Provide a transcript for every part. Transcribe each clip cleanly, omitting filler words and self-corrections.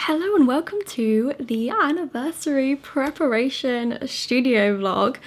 Hello and welcome to the anniversary preparation studio vlog.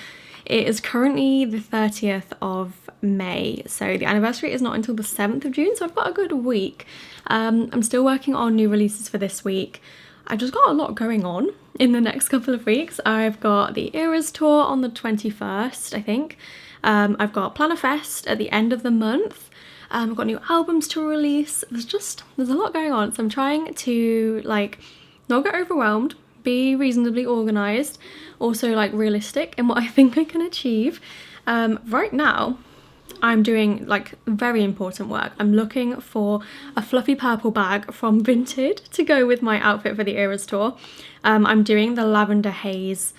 It is currently the 30th of May, so the anniversary is not until the 7th of June, so I've got a good week. I'm still working on new releases for this week. I've just got a lot going on in the next couple of weeks. I've got the Eras tour on the 21st, I think. I've got Plannerface at the end of the month. I've got new albums to release. There's a lot going on, so I'm trying to not get overwhelmed, be reasonably organised, also realistic in what I think I can achieve. Right now I'm doing very important work. I'm looking for a fluffy purple bag from Vinted to go with my outfit for the Eras tour. I'm doing the lavender haze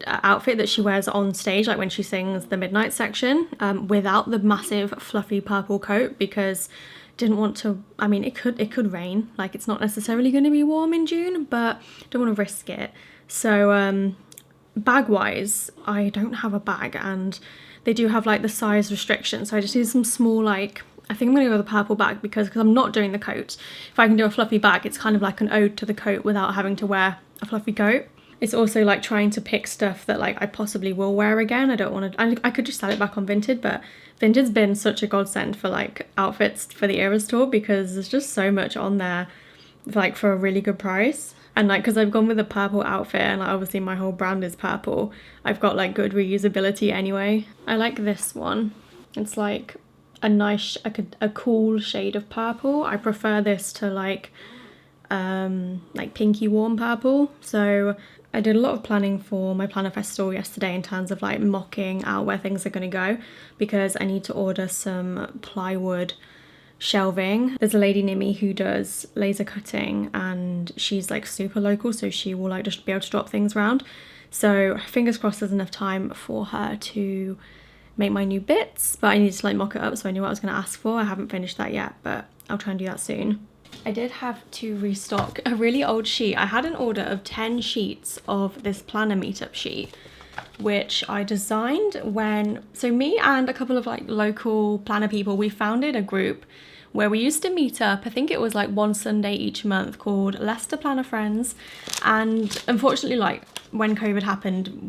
outfit that she wears on stage, when she sings the midnight section, without the massive fluffy purple coat, because didn't want to, it could rain, it's not necessarily going to be warm in June, but don't want to risk it. So bag wise, I don't have a bag, and they do have the size restriction, so I just need some small I think I'm going to go with a purple bag because I'm not doing the coat. If I can do a fluffy bag, it's kind of like an ode to the coat without having to wear a fluffy coat. It's also trying to pick stuff that I possibly will wear again. I don't want to, I could just sell it back on Vinted, but Vinted's been such a godsend for outfits for the Eras tour because there's just so much on there for a really good price. And because I've gone with a purple outfit and obviously my whole brand is purple, I've got good reusability anyway. I like this one. It's a nice, a cool shade of purple. I prefer this to pinky warm purple. So I did a lot of planning for my Plannerface store yesterday in terms of mocking out where things are going to go, because I need to order some plywood shelving. There's a lady near me who does laser cutting and she's super local, so she will just be able to drop things around. So fingers crossed there's enough time for her to make my new bits, but I need to mock it up, so I knew what I was going to ask for. I haven't finished that yet, but I'll try and do that soon. I did have to restock a really old sheet. I had an order of 10 sheets of this planner meetup sheet, which I designed so me and a couple of local planner people, we founded a group where we used to meet up. I think it was one Sunday each month, called Leicester Planner Friends. And unfortunately, when COVID happened,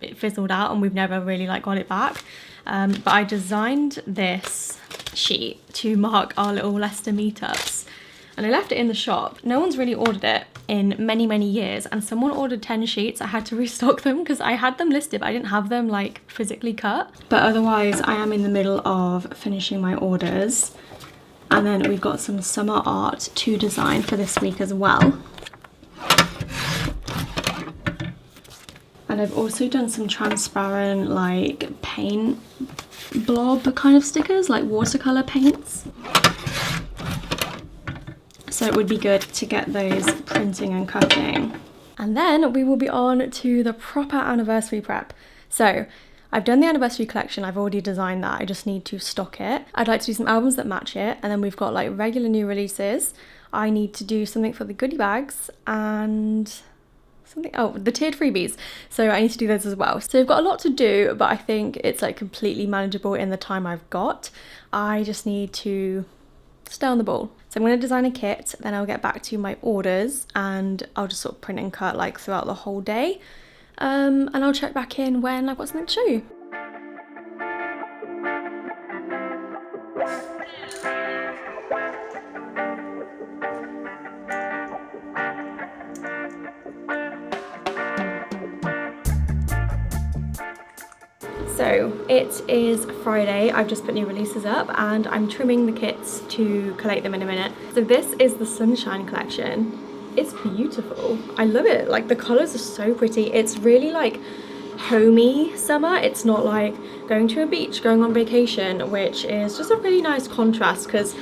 it fizzled out and we've never really got it back. But I designed this sheet to mark our little Leicester meetups. And I left it in the shop. No one's really ordered it in many, many years. And someone ordered 10 sheets. I had to restock them because I had them listed, but I didn't have them physically cut. But otherwise, I am in the middle of finishing my orders. And then we've got some summer art to design for this week as well. And I've also done some transparent paint blob kind of stickers, watercolor paints. So it would be good to get those printing and cutting. And then we will be on to the proper anniversary prep. So I've done the anniversary collection, I've already designed that, I just need to stock it. I'd like to do some albums that match it, and then we've got regular new releases. I need to do something for the goodie bags and the tiered freebies. So I need to do those as well. So I've got a lot to do, but I think it's completely manageable in the time I've got. I just need to stay on the ball. So I'm going to design a kit, then I'll get back to my orders and I'll just sort of print and cut throughout the whole day. And I'll check back in when I've got something to show you. So it is Friday, I've just put new releases up and I'm trimming the kits to collate them in a minute. So this is the Sunshine collection. It's beautiful. I love it. The colours are so pretty. It's really homey summer. It's not going to a beach, going on vacation, which is just a really nice contrast, because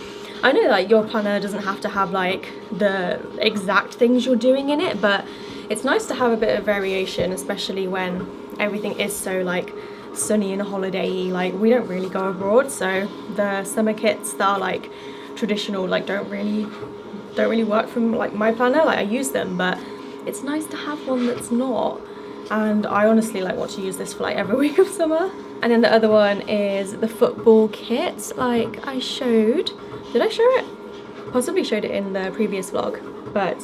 I know that your planner doesn't have to have the exact things you're doing in it, but it's nice to have a bit of variation, especially when everything is so sunny and holiday-y. We don't really go abroad, so the summer kits that are traditional don't really work from my planner. I use them, but it's nice to have one that's not. And I honestly want to use this for every week of summer. And then the other one is the football kit. Did I show it? Possibly showed it in the previous vlog, but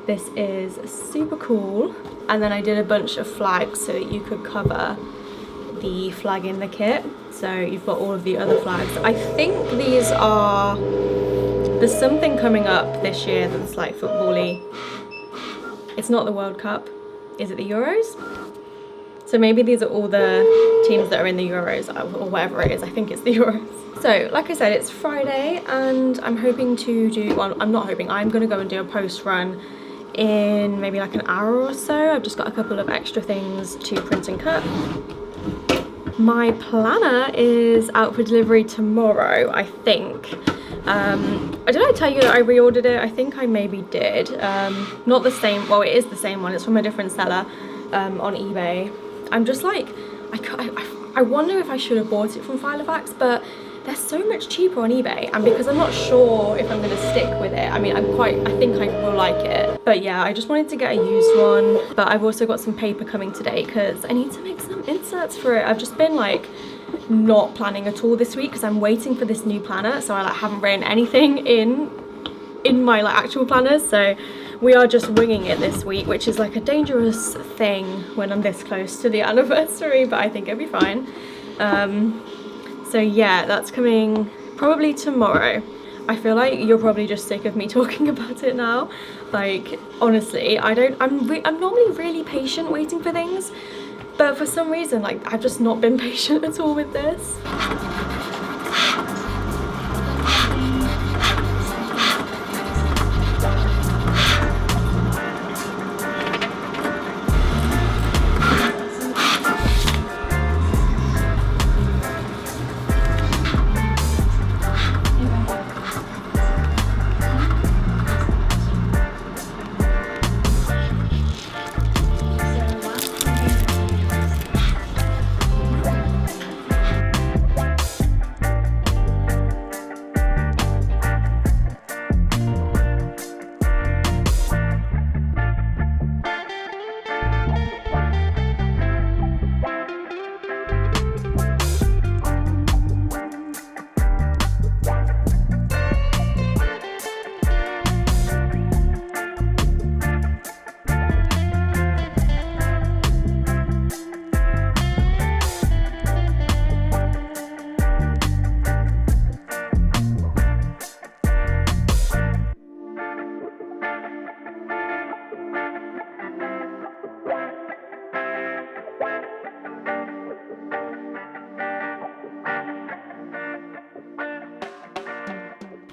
This is super cool. And then I did a bunch of flags so that you could cover the flag in the kit. So you've got all of the other flags. I think these are, there's something coming up this year that's like football-y. It's not the World Cup. Is it the Euros? So maybe these are all the teams that are in the Euros or whatever it is. I think it's the Euros. So like I said, it's Friday and I'm hoping to do, well, I'm not hoping, I'm gonna go and do a post run in maybe like an hour or so. I've just got a couple of extra things to print and cut. My planner is out for delivery tomorrow, I think. Did I tell you that I reordered it? I think I maybe did. Not the same, well, it is the same one. It's from a different seller on eBay. I'm just like, I wonder if I should have bought it from Filofax, but they're so much cheaper on eBay, and because I'm not sure if I'm going to stick with it, I mean, I think I will like it. But yeah, I just wanted to get a used one, but I've also got some paper coming today because I need to make some inserts for it. I've just been like not planning at all this week because I'm waiting for this new planner, so I like haven't written anything in my like actual planners, so we are just winging it this week, which is like a dangerous thing when I'm this close to the anniversary, but I think it'll be fine. So yeah, that's coming probably tomorrow. I feel like you're probably just sick of me talking about it now. Like, honestly, I'm normally really patient waiting for things, but for some reason, like, I've just not been patient at all with this.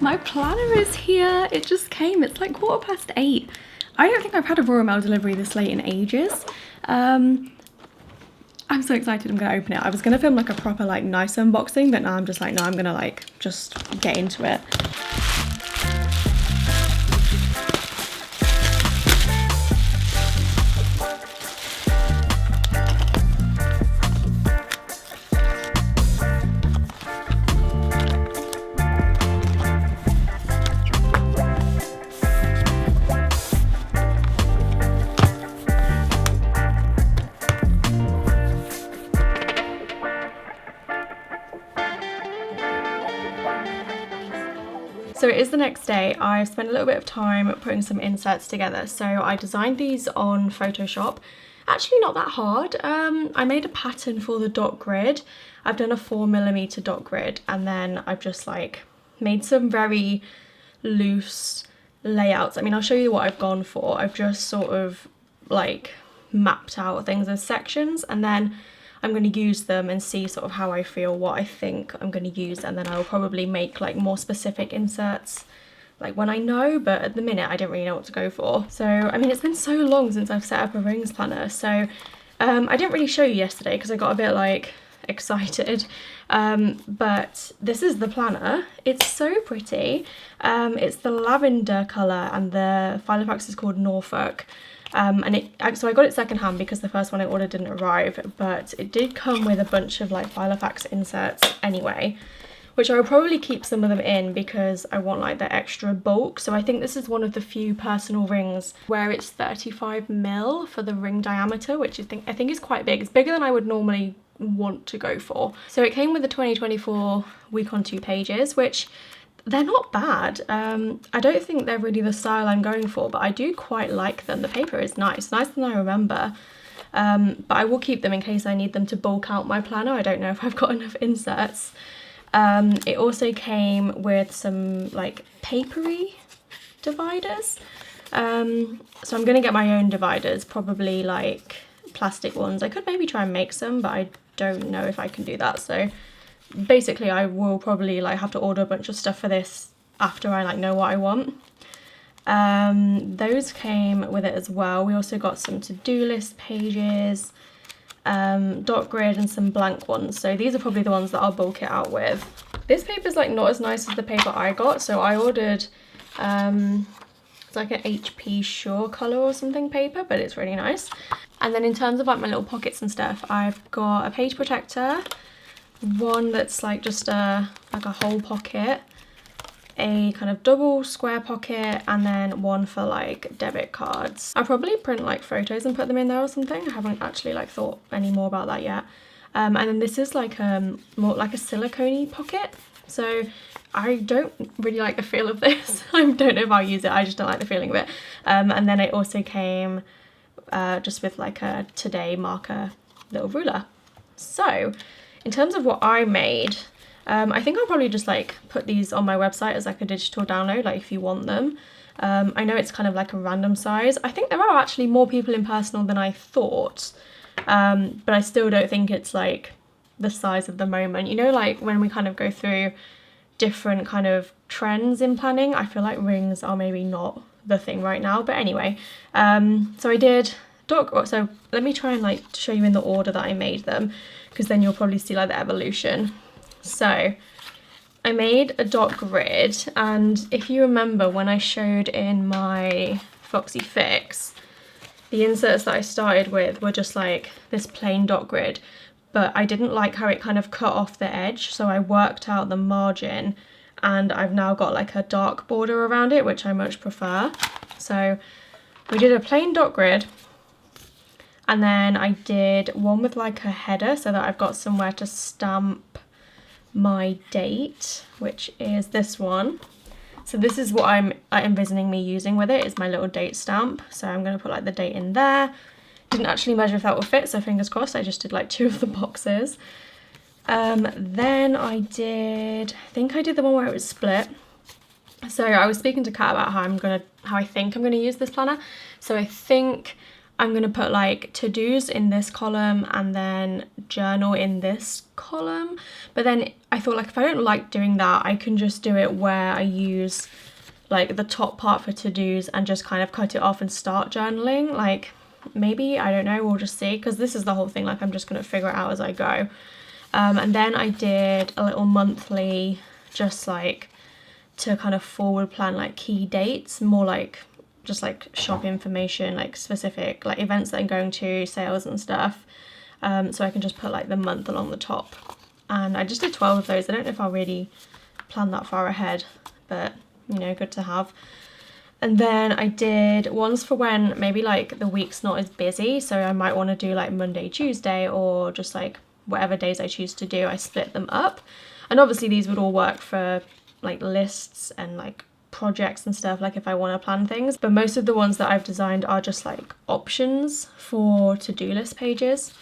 My planner is here. It just came. It's like 8:15. I don't think I've had a Royal Mail delivery this late in ages. I'm so excited. I'm gonna open it. I was gonna film like a proper like nice unboxing, but now I'm just like, no, I'm gonna like just get into it. So it is the next day. I've spent a little bit of time putting some inserts together. So I designed these on Photoshop. Actually not that hard. I made a pattern for the dot grid. I've done a 4mm dot grid, and then I've just like made some very loose layouts. I mean, I'll show you what I've gone for. I've just sort of like mapped out things as sections, and then I'm going to use them and see sort of how I feel, what I think I'm going to use, and then I'll probably make like more specific inserts like when I know, but at the minute I don't really know what to go for. So I mean, it's been so long since I've set up a rings planner, so I didn't really show you yesterday because I got a bit like excited, but this is the planner. It's so pretty. It's the lavender colour, and the Filofax is called Norfolk. So I got it secondhand because the first one I ordered didn't arrive, but it did come with a bunch of like Filofax inserts anyway, which I will probably keep some of them in because I want like the extra bulk. So I think this is one of the few personal rings where it's 35mm for the ring diameter, which I think is quite big. It's bigger than I would normally want to go for. So it came with the 2024 week on 2 pages, which they're not bad. I don't think they're really the style I'm going for, but I do quite like them. The paper is nice, nicer than I remember. But I will keep them in case I need them to bulk out my planner. I don't know if I've got enough inserts. It also came with some like papery dividers. So I'm gonna get my own dividers, probably like plastic ones. I could maybe try and make some, but I don't know if I can do that. So basically I will probably like have to order a bunch of stuff for this after I like know what I want. Those came with it as well. We also got some to-do list pages, dot grid, and some blank ones. So these are probably the ones that I'll bulk it out with. This paper is like not as nice as the paper I got, so I ordered it's like an HP Sure color or something paper, but it's really nice. And then in terms of like my little pockets and stuff, I've got a page protector, one that's like just like a whole pocket, a kind of double square pocket, and then one for like debit cards. I'll probably print like photos and put them in there or something. I haven't actually like thought any more about that yet. And then this is like more like a silicone-y pocket. So I don't really like the feel of this. I don't know if I'll use it, I just don't like the feeling of it. And then it also came just with like a today marker little ruler. So in terms of what I made, I think I'll probably just like put these on my website as like a digital download, like if you want them. I know it's kind of like a random size. I think there are actually more people in personal than I thought, but I still don't think it's like the size of the moment. You know, like when we kind of go through different kind of trends in planning, I feel like rings are maybe not the thing right now. But anyway, so I did so let me try and like show you in the order that I made them, because then you'll probably see like the evolution. So I made a dot grid, and if you remember when I showed in my Foxy Fix, the inserts that I started with were just like this plain dot grid, but I didn't like how it kind of cut off the edge, so I worked out the margin, and I've now got like a dark border around it, which I much prefer. So we did a plain dot grid, and then I did one with like a header so that I've got somewhere to stamp my date, which is this one. So this is what I'm envisioning me using with it, is my little date stamp. So I'm going to put like the date in there. Didn't actually measure if that would fit, so fingers crossed. I just did like 2 of the boxes. Then I think I did the one where it was split. So I was speaking to Kat about how I think I'm gonna use this planner. So I think I'm gonna put like to-dos in this column and then journal in this column. But then I thought, like, if I don't like doing that, I can just do it where I use like the top part for to-dos and just kind of cut it off and start journaling. Like, maybe, I don't know, we'll just see, because this is the whole thing, like I'm just gonna figure it out as I go. And then I did a little monthly, just like to kind of forward plan like key dates, more like just like shop information, like specific like events that I'm going to, sales and stuff. So I can just put like the month along the top. And I just did 12 of those. I don't know if I'll really plan that far ahead, but you know, good to have. And then I did ones for when maybe like the week's not as busy, so I might want to do like Monday, Tuesday, or just like whatever days I choose to do, I split them up. And obviously these would all work for like lists and like projects and stuff, like if I want to plan things. But most of the ones that I've designed are just like options for to-do list pages.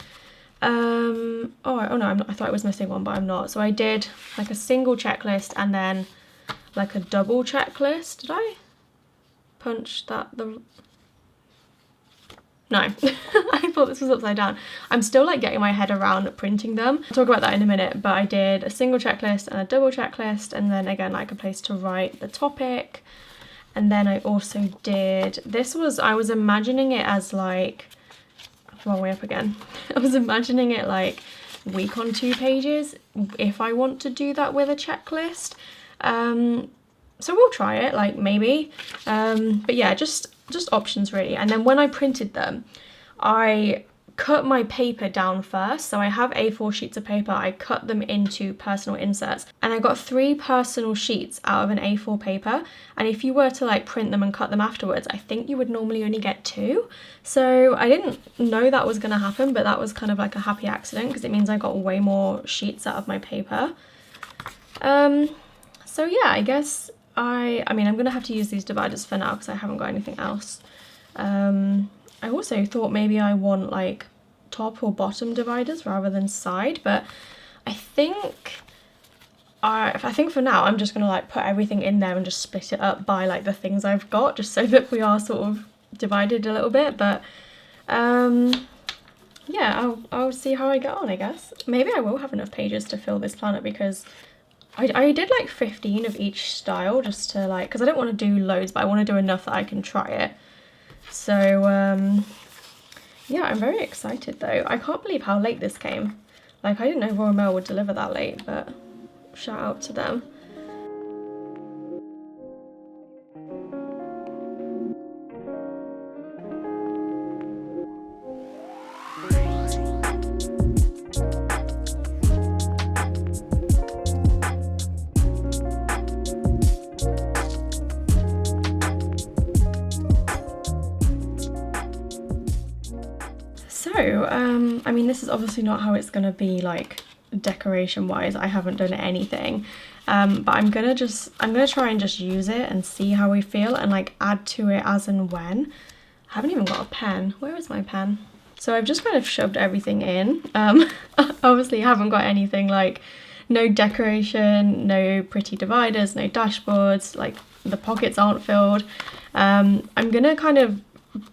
Oh no, I'm not, I thought I was missing one, but I'm not. So I did like a single checklist and then like a double checklist. Did I punch that no, I thought this was upside down. I'm still like getting my head around printing them. I'll talk about that in a minute, but I did a single checklist and a double checklist, and then again like a place to write the topic. And then I also did, I was imagining it as like, wrong way up again. I was imagining it like week on 2 pages if I want to do that with a checklist. So we'll try it, like maybe. But yeah, just options really. And then when I printed them, I cut my paper down first. So I have A4 sheets of paper, I cut them into personal inserts, and I got 3 personal sheets out of an A4 paper. And if you were to like print them and cut them afterwards, I think you would normally only get 2. So I didn't know that was gonna happen, but that was kind of like a happy accident because it means I got way more sheets out of my paper. So yeah, I guess I mean, I'm gonna have to use these dividers for now because I haven't got anything else. I also thought maybe I want like top or bottom dividers rather than side, but I think for now I'm just gonna like put everything in there and just split it up by like the things I've got, just so that we are sort of divided a little bit. But yeah, I'll see how I get on, I guess. Maybe I will have enough pages to fill this planner because I did like 15 of each style just to like, because I don't want to do loads, but I want to do enough that I can try it. So yeah, I'm very excited though. I can't believe how late this came. Like, I didn't know Royal Mail would deliver that late, but shout out to them. So, I mean, this is obviously not how it's gonna be like decoration wise. I haven't done anything, but I'm gonna try and just use it and see how we feel and like add to it as and when. I haven't even got a pen. Where is my pen? So I've just kind of shoved everything in. Obviously haven't got anything like no decoration, no pretty dividers, no dashboards, like the pockets aren't filled. I'm gonna kind of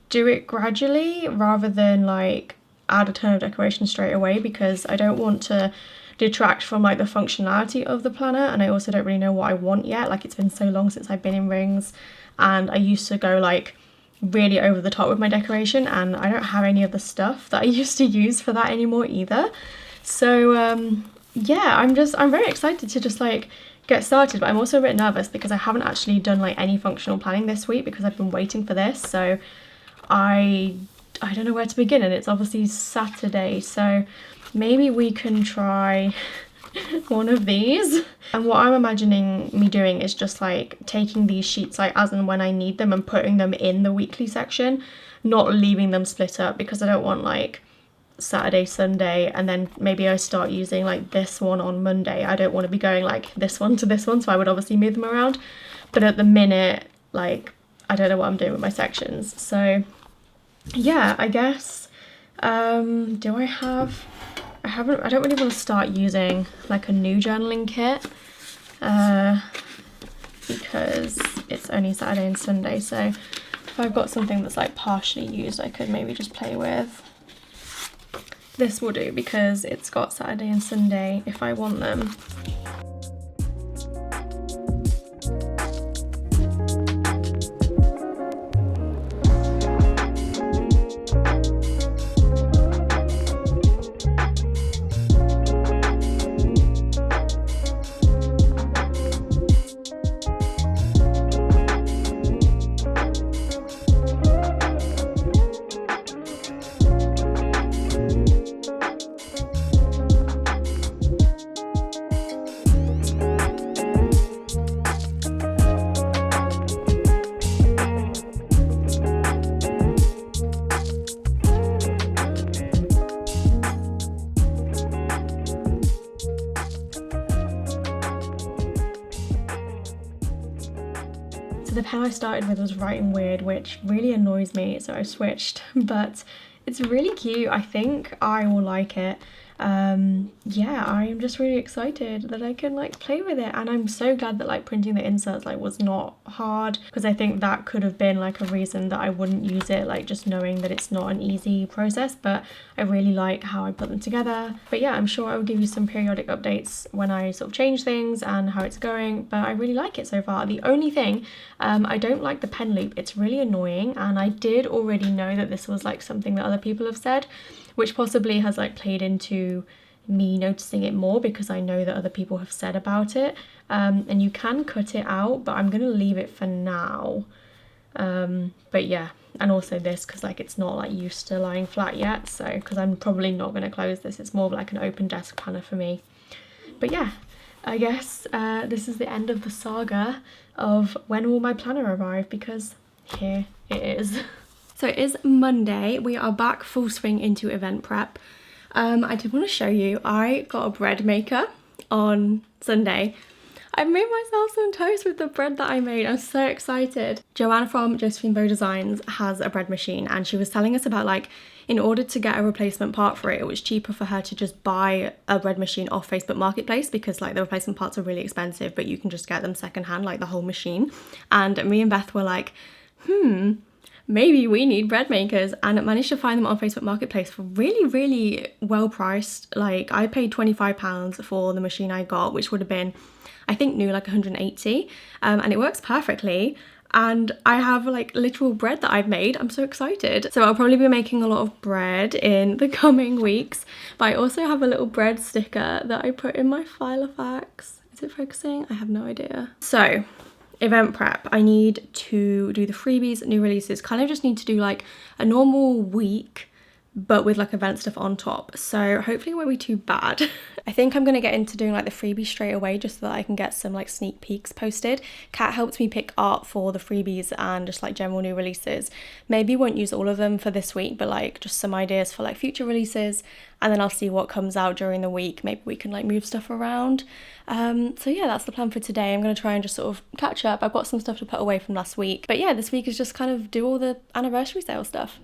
do it gradually rather than like add a ton of decoration straight away, because I don't want to detract from like the functionality of the planner, and I also don't really know what I want yet. Like, it's been so long since I've been in rings, and I used to go like really over the top with my decoration, and I don't have any of the stuff that I used to use for that anymore either. So yeah, I'm very excited to just like get started, but I'm also a bit nervous because I haven't actually done like any functional planning this week because I've been waiting for this. So I don't know where to begin, and it's obviously Saturday, so maybe we can try one of these. And what I'm imagining me doing is just like taking these sheets like as and when I need them and putting them in the weekly section, not leaving them split up, because I don't want like Saturday, Sunday, and then maybe I start using like this one on Monday. I don't want to be going like this one to this one, so I would obviously move them around. But at the minute, like, I don't know what I'm doing with my sections. So yeah, I guess I don't really want to start using like a new journaling kit because it's only Saturday and Sunday. So if I've got something that's like partially used, I could maybe just play with. This will do because it's got Saturday and Sunday if I want them. So the pen I started with was writing weird, which really annoys me, so I switched, but it's really cute. I think I will like it. Yeah, I'm just really excited that I can like play with it, and I'm so glad that like printing the inserts like was not hard, because I think that could have been like a reason that I wouldn't use it, like just knowing that it's not an easy process. But I really like how I put them together. But yeah, I'm sure I will give you some periodic updates when I sort of change things and how it's going, but I really like it so far. The only thing, I don't like the pen loop. It's really annoying, and I did already know that this was like something that other people have said, which possibly has like played into me noticing it more because I know that other people have said about it. And you can cut it out, but I'm gonna leave it for now. But yeah, and also this, because like it's not like used to lying flat yet, so because I'm probably not going to close this, it's more of like an open desk planner for me. But yeah, I guess this is the end of the saga of when will my planner arrive, because here it is. So it is Monday, we are back full swing into event prep. I did want to show you, I got a bread maker on Sunday. I made myself some toast with the bread that I made. I'm so excited. Joanna from Josephine Bow Designs has a bread machine, and she was telling us about like, in order to get a replacement part for it, it was cheaper for her to just buy a bread machine off Facebook Marketplace, because like the replacement parts are really expensive, but you can just get them secondhand, like the whole machine. And me and Beth were like, maybe we need bread makers, and managed to find them on Facebook Marketplace for really well priced. Like I paid £25 for the machine I got, which would have been, I think, new like 180, and it works perfectly. And I have like literal bread that I've made. I'm so excited. So I'll probably be making a lot of bread in the coming weeks, but I also have a little bread sticker that I put in my Filofax. Is it focusing? I have no idea. So event prep, I need to do the freebies, new releases, kind of just need to do like a normal week but with like event stuff on top, so hopefully it won't be too bad. I think I'm gonna get into doing like the freebies straight away, just so that I can get some like sneak peeks posted. Kat helped me pick art for the freebies and just like general new releases. Maybe won't use all of them for this week, but like just some ideas for like future releases, and then I'll see what comes out during the week. Maybe we can like move stuff around. So yeah, that's the plan for today. I'm gonna try and just sort of catch up. I've got some stuff to put away from last week, but yeah, this week is just kind of do all the anniversary sale stuff.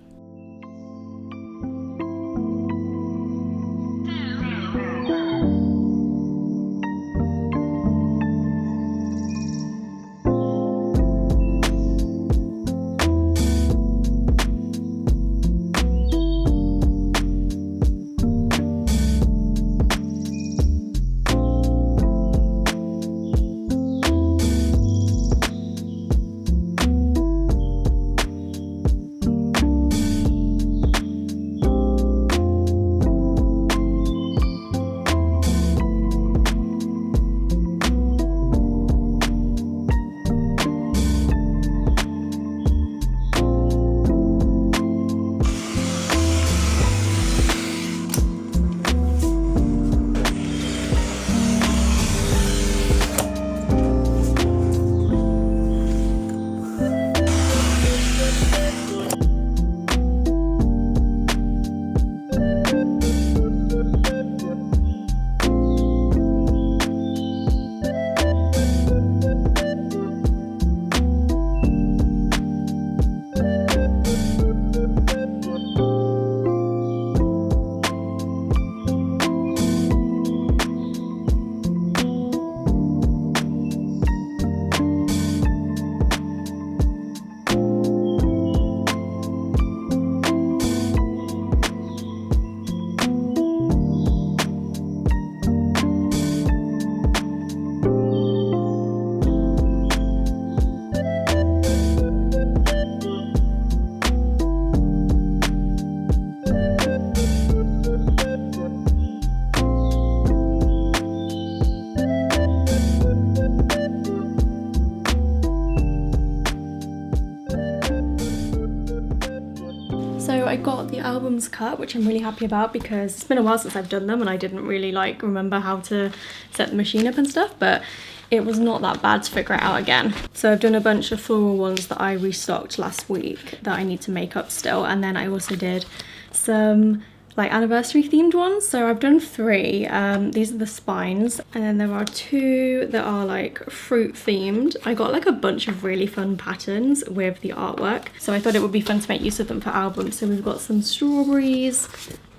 So I got the albums cut, which I'm really happy about, because it's been a while since I've done them and I didn't really like remember how to set the machine up and stuff, but it was not that bad to figure it out again. So I've done a bunch of floral ones that I restocked last week that I need to make up still, and then I also did some like anniversary themed ones. So I've done 3. These are the spines, and then there are 2 that are like fruit themed. I got like a bunch of really fun patterns with the artwork, so I thought it would be fun to make use of them for albums. So we've got some strawberries,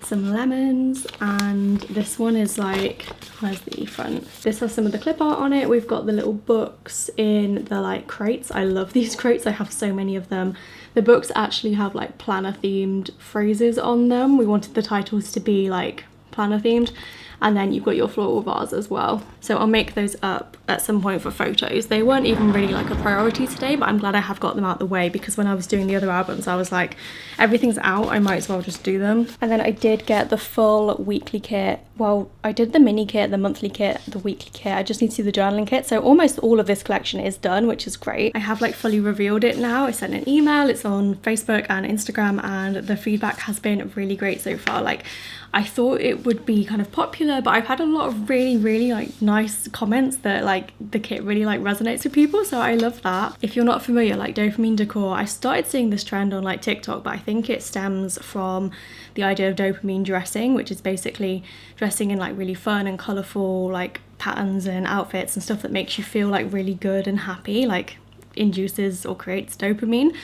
some lemons, and this one is like, where's the front? This has some of the clip art on it. We've got the little books in the like crates. I love these crates, I have so many of them. The books actually have like planner themed phrases on them. We wanted the titles to be like planner themed, and then you've got your floral vase as well. So I'll make those up at some point for photos. They weren't even really like a priority today, but I'm glad I have got them out the way, because when I was doing the other albums I was like, everything's out, I might as well just do them. And then I did get the full weekly kit. Well, I did the mini kit, the monthly kit, the weekly kit. I just need to do the journaling kit. So almost all of this collection is done, which is great. I have like fully revealed it now. I sent an email, it's on Facebook and Instagram, and the feedback has been really great so far. Like, I thought it would be kind of popular, but I've had a lot of really like nice comments that like the kit really like resonates with people, so I love that. If you're not familiar, like Dopamine Decor, I started seeing this trend on like TikTok, but I think it stems from the idea of dopamine dressing, which is basically dressing in like really fun and colourful like patterns and outfits and stuff that makes you feel like really good and happy, like induces or creates dopamine.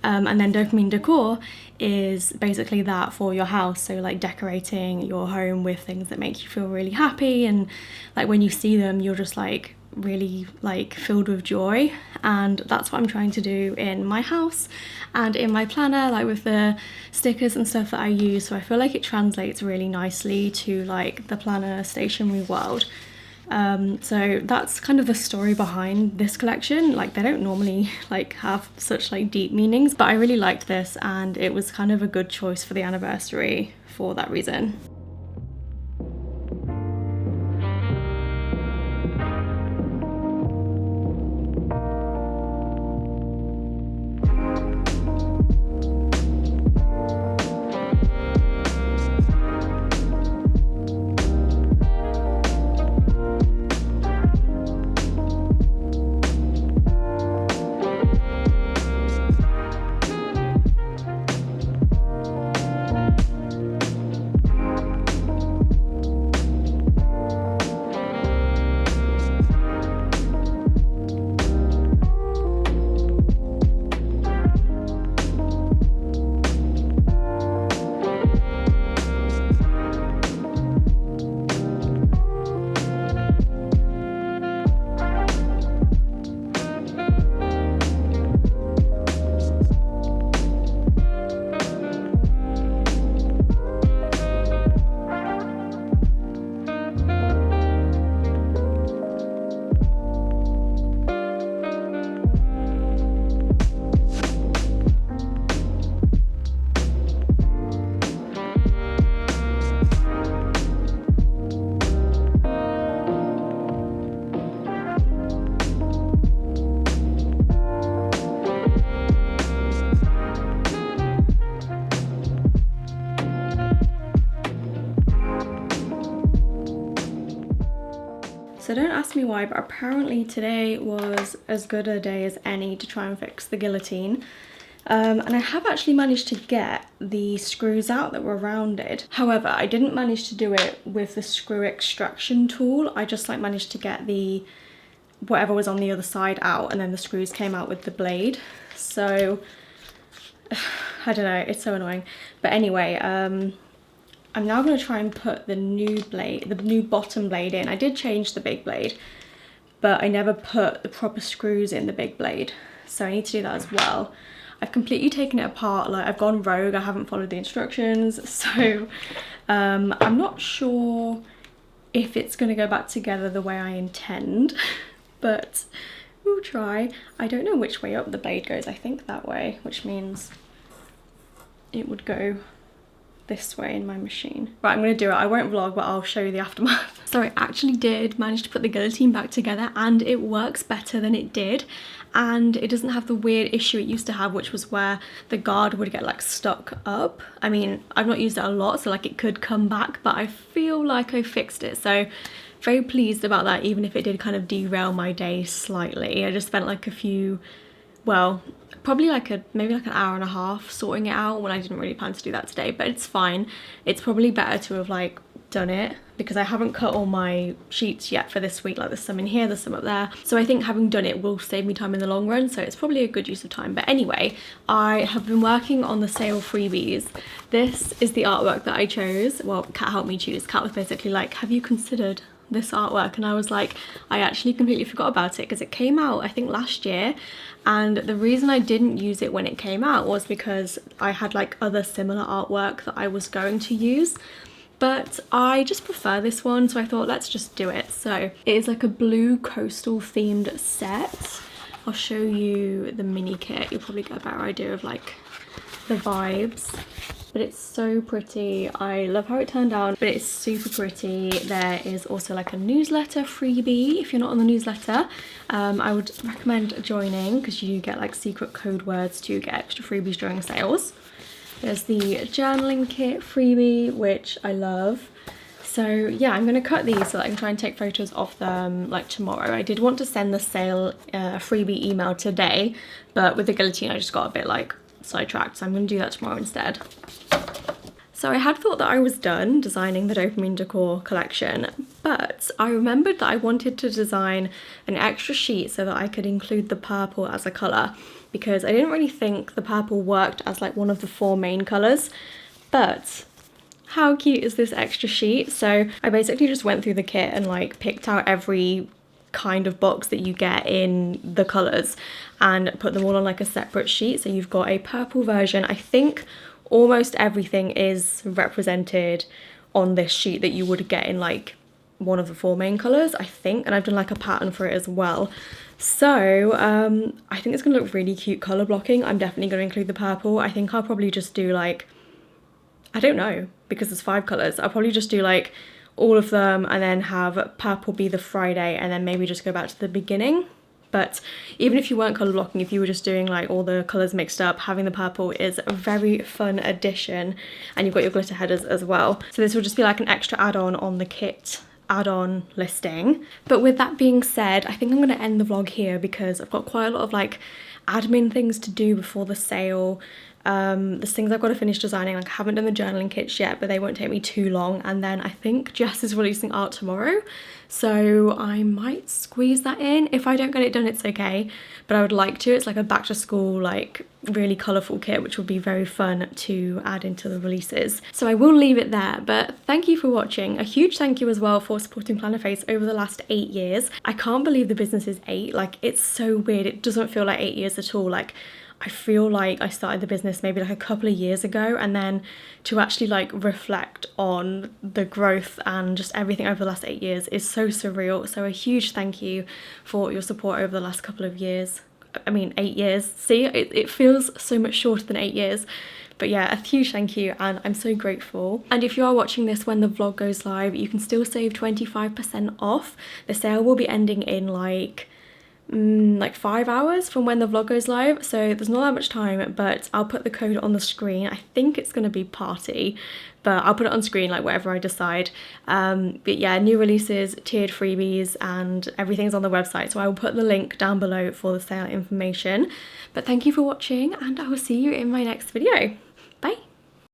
And then Dopamine Decor is basically that for your house, so like decorating your home with things that make you feel really happy, and like when you see them you're just like really like filled with joy. And that's what I'm trying to do in my house and in my planner, like with the stickers and stuff that I use. So I feel like it translates really nicely to like the planner stationery world. So that's kind of the story behind this collection. Like they don't normally like have such like deep meanings, but I really liked this and it was kind of a good choice for the anniversary for that reason. So don't ask me why, but apparently today was as good a day as any to try and fix the guillotine. And I have actually managed to get the screws out that were rounded. However, I didn't manage to do it with the screw extraction tool. I just like managed to get the whatever was on the other side out, and then the screws came out with the blade. So I don't know, it's so annoying. But anyway, I'm now going to try and put the new blade, the new bottom blade in. I did change the big blade, but I never put the proper screws in the big blade. So I need to do that as well. I've completely taken it apart, like I've gone rogue, I haven't followed the instructions. So I'm not sure if it's going to go back together the way I intend, but we'll try. I don't know which way up the blade goes. I think that way, which means it would go this way in my machine. Right, I'm gonna do it. I won't vlog, but I'll show you the aftermath. So I actually did manage to put the guillotine back together and it works better than it did. And it doesn't have the weird issue it used to have, which was where the guard would get like stuck up. I mean, I've not used it a lot, so like it could come back, but I feel like I fixed it. So very pleased about that, even if it did kind of derail my day slightly. I just spent like a few, well, probably like maybe like an hour and a half sorting it out when I didn't really plan to do that today, but it's fine. It's probably better to have like done it because I haven't cut all my sheets yet for this week. Like there's some in here, there's some up there. So I think having done it will save me time in the long run. So it's probably a good use of time. But anyway, I have been working on the sale freebies. This is the artwork that I chose. Well, Kat helped me choose. Kat was basically like, have you considered this artwork? And I was like, I actually completely forgot about it because it came out I think last year, and the reason I didn't use it when it came out was because I had like other similar artwork that I was going to use, but I just prefer this one, so I thought let's just do it. So it is like a blue coastal themed set. I'll show you the mini kit, you'll probably get a better idea of like the vibes. But it's so pretty. I love how it turned out, but it's super pretty. There is also like a newsletter freebie. If you're not on the newsletter, I would recommend joining because you get like secret code words to get extra freebies during sales. There's the journaling kit freebie, which I love. So yeah, I'm gonna cut these so that I can try and take photos of them like tomorrow. I did want to send the sale freebie email today, but with the guillotine I just got a bit like sidetracked, so I'm gonna do that tomorrow instead. So I had thought that I was done designing the Dopamine Decor collection, but I remembered that I wanted to design an extra sheet so that I could include the purple as a colour, because I didn't really think the purple worked as like one of the 4 main colours. But how cute is this extra sheet? So I basically just went through the kit and like picked out every kind of box that you get in the colours and put them all on like a separate sheet. So you've got a purple version. I think almost everything is represented on this sheet that you would get in like one of the 4 main colours, I think, and I've done like a pattern for it as well. So I think it's gonna look really cute colour blocking. I'm definitely gonna include the purple. I think I'll probably just do like, I don't know, because there's 5 colours, I'll probably just do like all of them and then have purple be the Friday and then maybe just go back to the beginning. But even if you weren't colour blocking, if you were just doing like all the colours mixed up, having the purple is a very fun addition. And you've got your glitter headers as well. So this will just be like an extra add-on on the kit add-on listing. But with that being said, I think I'm going to end the vlog here because I've got quite a lot of like admin things to do before the sale. There's things I've got to finish designing. Like I haven't done the journaling kits yet, but they won't take me too long. And then I think Jess is releasing art tomorrow, so I might squeeze that in. If I don't get it done, it's okay, but I would like to. It's like a back to school, like really colourful kit, which will be very fun to add into the releases. So I will leave it there, but thank you for watching. A huge thank you as well for supporting Plannerface over the last 8 years. I can't believe the business is 8. Like it's so weird. It doesn't feel like 8 years at all. Like I feel like I started the business maybe like a couple of years ago, and then to actually like reflect on the growth and just everything over the last 8 years is so surreal. So a huge thank you for your support over the last couple of years. I mean 8 years. See, it feels so much shorter than 8 years. But yeah, a huge thank you and I'm so grateful. And if you are watching this when the vlog goes live, you can still save 25% off. The sale will be ending in like 5 hours from when the vlog goes live, so there's not that much time, but I'll put the code on the screen. I think it's going to be party, but I'll put it on screen like whatever I decide. But yeah, new releases, tiered freebies, and everything's on the website, so I will put the link down below for the sale information. But thank you for watching and I will see you in my next video. Bye.